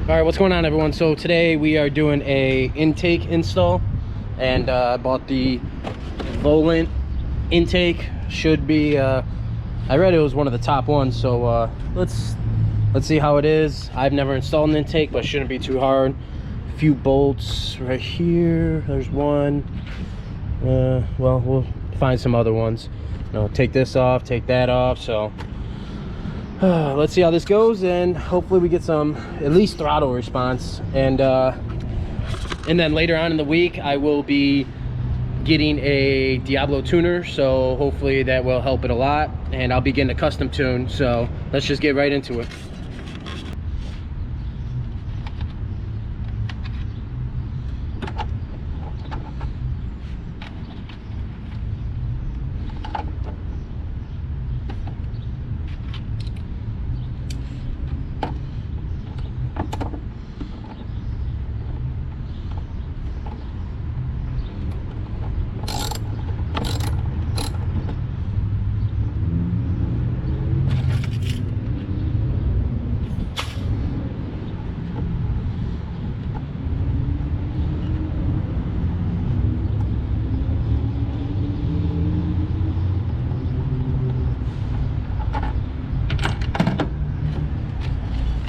All right, what's going on, everyone? So today we are doing a intake install, and I bought the Volant intake. Should be I read it was one of the top ones, so let's see how it is. I've never installed an intake, but it shouldn't be too hard. A few bolts right here. There's one. Well, we'll find some other ones. Take this off, take that off. So let's see how this goes, and hopefully we get some at least throttle response. And then later on in the week I will be getting a Diablo tuner, so hopefully that will help it a lot, and I'll be getting a custom tune. So let's just get right into it.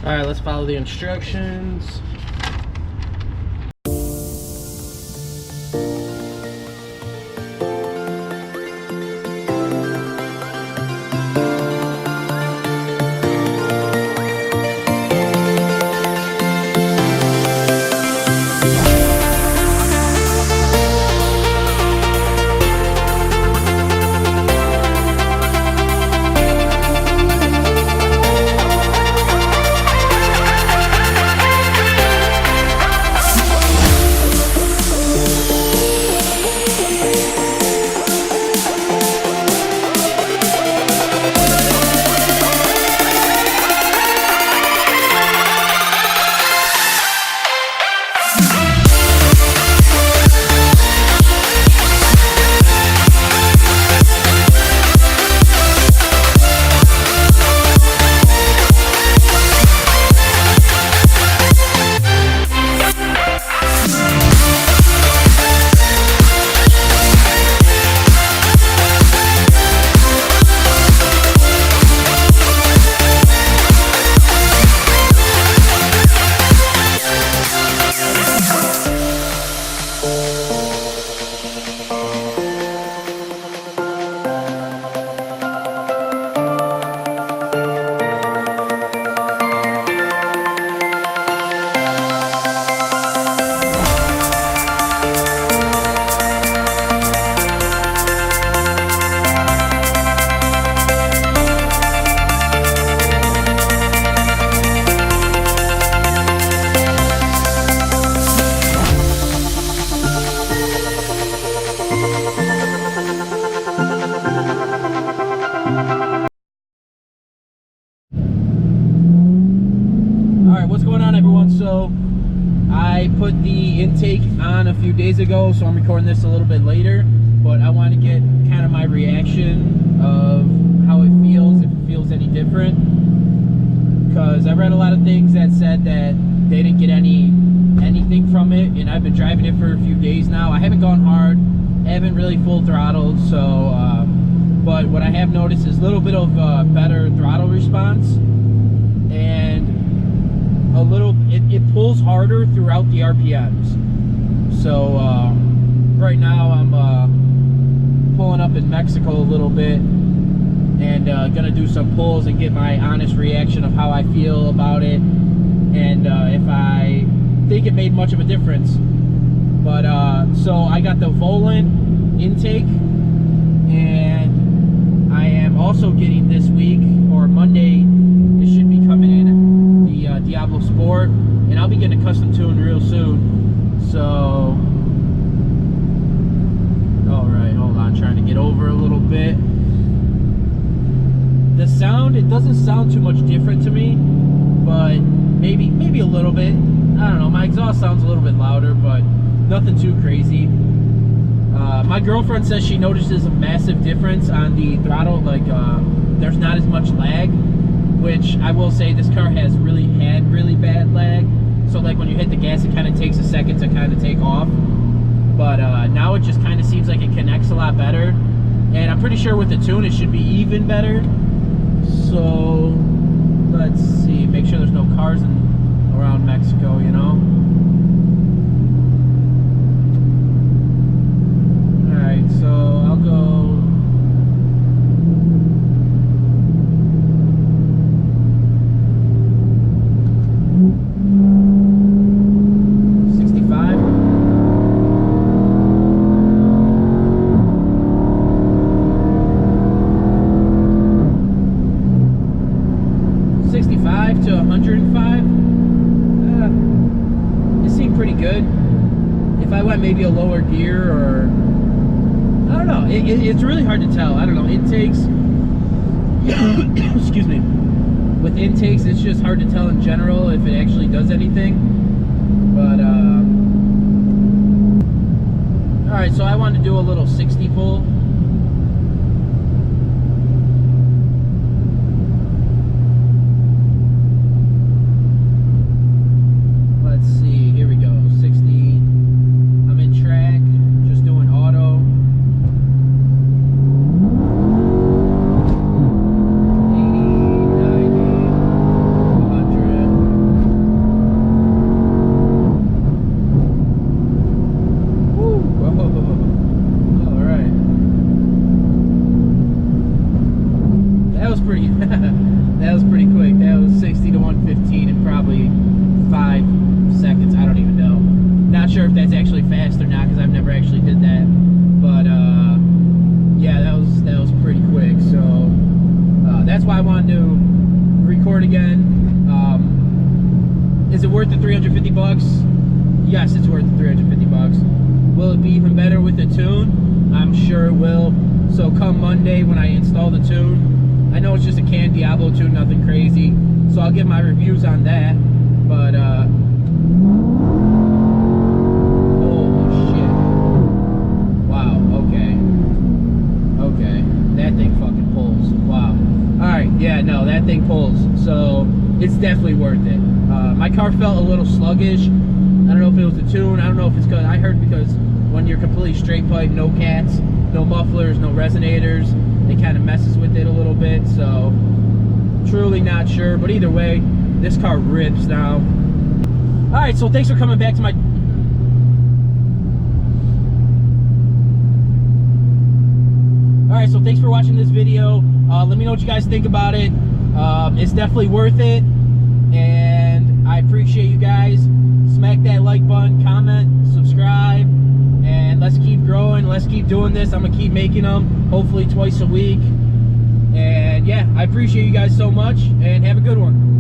All right, let's follow the instructions. What's going on, everyone? So I put the intake on a few days ago, so I'm recording this a little bit later, but I want to get kind of my reaction of how it feels, if it feels any different, because I read a lot of things that said that they didn't get anything from it, and I've been driving it for a few days now. I haven't gone hard, haven't really full throttled, so but what I have noticed is a little bit of better throttle response, and a little, it pulls harder throughout the RPMs. So right now I'm pulling up in Mexico a little bit, and gonna do some pulls and get my honest reaction of how I feel about it, and if I think it made much of a difference. But so I got the Volant intake, and I am also getting this week, or Monday, it should be coming in, the Diablo Sport, and I'll be getting a custom tune real soon. So all right, hold on, trying to get over a little bit. The sound, it doesn't sound too much different to me, but maybe a little bit. I don't know, my exhaust sounds a little bit louder, but nothing too crazy. My girlfriend says she notices a massive difference on the throttle, like not as much lag, which I will say this car has really had really bad lag. takes a second to kind of take off. But now it just kind of seems like it connects a lot better. And I'm pretty sure with the tune, it should be even better. So let's see, make sure there's no cars around Mexico, you know. All right, so I'll go. To 105, it seemed pretty good. If I went maybe a lower gear, or I don't know, it's really hard to tell. I don't know, intakes, excuse me, with intakes it's just hard to tell in general if it actually does anything. But all right, so I wanted to do a little 60 pull. That was pretty quick. That was 60 to 115 in probably 5 seconds. I don't even know. Not sure if that's actually fast or not, because I've never actually did that. But yeah, that was pretty quick. So that's why I wanted to record again. Is it worth the 350 bucks? Yes, it's worth the 350 bucks. Will it be even better with the tune? I'm sure it will. So come Monday when I install the tune, I know it's just a canned Diablo tune, nothing crazy, so I'll give my reviews on that. But holy shit, wow, okay, that thing fucking pulls. Wow. All right, yeah, no, that thing pulls, so it's definitely worth it. My car felt a little sluggish. I don't know if it was the tune. I don't know if it's because I heard, because when you're completely straight pipe, no cats, no mufflers, no resonators, it kind of messes with it a little bit. So truly not sure, but either way, this car rips now. All right, so thanks for coming back to my thanks for watching this video. Let me know what you guys think about it. It's definitely worth it, and I appreciate you guys. Smack that like button, comment, subscribe, and let's keep growing. Let's keep doing this. I'm gonna keep making them, hopefully twice a week. And yeah, I appreciate you guys so much, and have a good one.